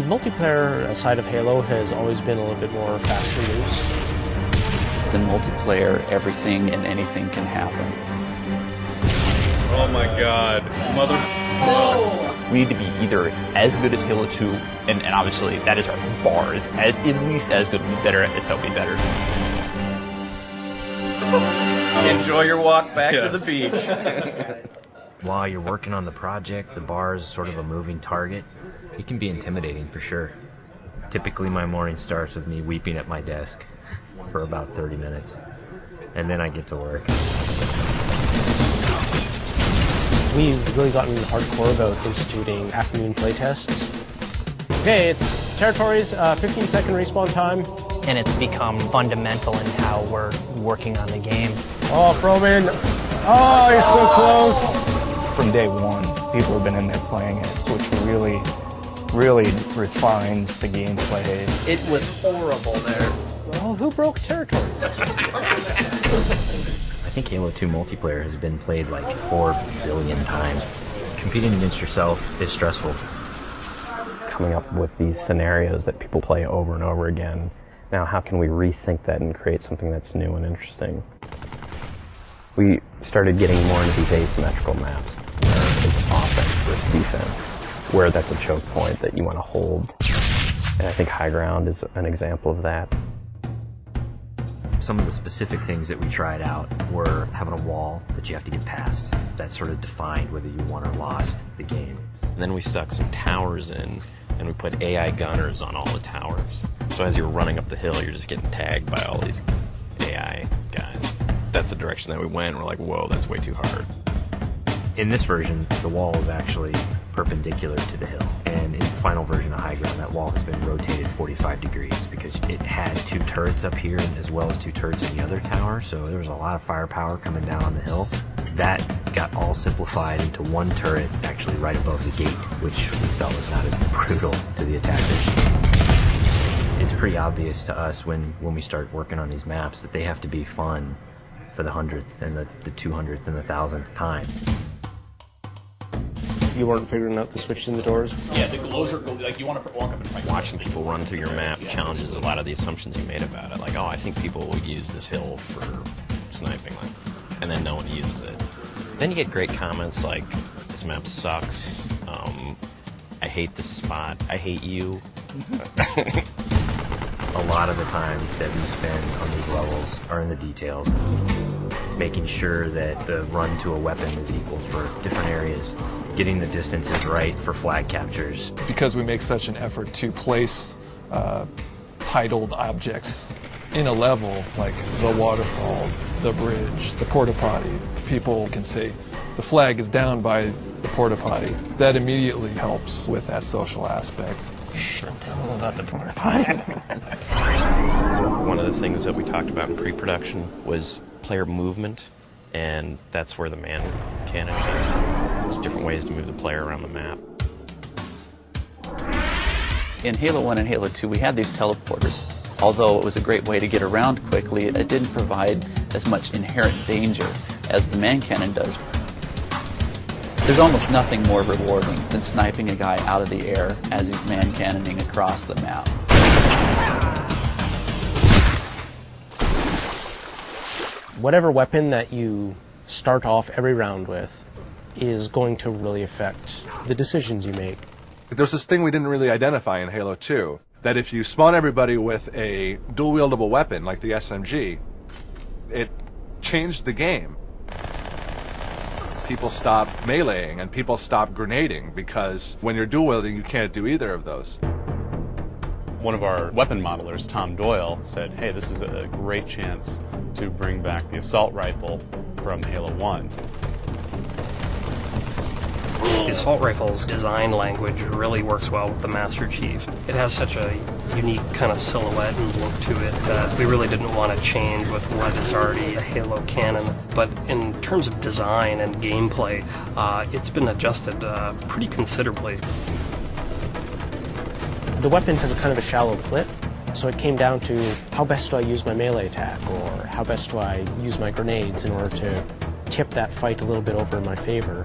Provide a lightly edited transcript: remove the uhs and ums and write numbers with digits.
multiplayer side of Halo has always been a little bit more fast and loose. In multiplayer, everything and anything can happen. Oh my god. Mother... We need to be either as good as Halo 2, and obviously that is our bar, is as at least as good, better as Halo be better. Enjoy your walk back to the beach. While you're working on the project, the bar is sort of a moving target. It can be intimidating for sure. Typically my morning starts with me weeping at my desk for about 30 minutes, and then I get to work. We've really gotten hardcore about instituting afternoon playtests. Okay, it's territories, 15-second respawn time. And it's become fundamental in how we're working on the game. Oh, Froman! Oh, you're so close! From day one, people have been in there playing it, which really refines the gameplay. It was horrible there. Well, who broke territories? I think Halo 2 multiplayer has been played like 4 billion times. Competing against yourself is stressful. Coming up with these scenarios that people play over and over again. Now, how can we rethink that and create something that's new and interesting? We started getting more into these asymmetrical maps, where it's offense versus defense, where that's a choke point that you want to hold. And I think high ground is an example of that. Some of the specific things that we tried out were having a wall that you have to get past. That sort of defined whether you won or lost the game. And then we stuck some towers in, and we put AI gunners on all the towers. So as you're running up the hill, you're just getting tagged by all these AI guys. That's the direction that we went. We're like, whoa, that's way too hard. In this version, the wall is actually perpendicular to the hill. And in the final version of High Ground, that wall has been rotated 45 degrees because it had 2 turrets up here as well as 2 turrets in the other tower. So there was a lot of firepower coming down on the hill. That got all simplified into 1 turret actually right above the gate, which we felt was not as brutal to the attackers. It's pretty obvious to us when we start working on these maps that they have to be fun for the 100th and the 200th and the 1000th time. You weren't figuring out the switches in the doors? Yeah, the glows are like you want to walk up and fight. Watching people run through your map challenges a lot of the assumptions you made about it. Like, oh, I think people will use this hill for sniping, and then no one uses it. Then you get great comments like, this map sucks, I hate this spot, I hate you. A lot of the time that we spend on these levels are in the details, making sure that the run to a weapon is equal for different areas, getting the distances right for flag captures. Because we make such an effort to place titled objects in a level, like the waterfall, the bridge, the porta potty, people can say the flag is down by the porta potty. That immediately helps with that social aspect. Tell them about the porta potty. One of the things that we talked about in pre-production was player movement, and that's where the man cannon comes from. There's different ways to move the player around the map. In Halo 1 and Halo 2, we had these teleporters. Although it was a great way to get around quickly, it didn't provide as much inherent danger as the man cannon does. There's almost nothing more rewarding than sniping a guy out of the air as he's man cannoning across the map. Whatever weapon that you start off every round with is going to really affect the decisions you make. There's this thing we didn't really identify in Halo 2, that if you spawn everybody with a dual-wieldable weapon like the SMG, it changed the game. People stopped meleeing and people stopped grenading because when you're dual-wielding, you can't do either of those. One of our weapon modelers, Tom Doyle, said, hey, this is a great chance to bring back the assault rifle from Halo 1. The assault rifle's design language really works well with the Master Chief. It has such a unique kind of silhouette and look to it that we really didn't want to change with what is already a Halo canon. But in terms of design and gameplay, it's been adjusted pretty considerably. The weapon has a kind of a shallow clip, so it came down to how best do I use my melee attack, or how best do I use my grenades in order to tip that fight a little bit over in my favor.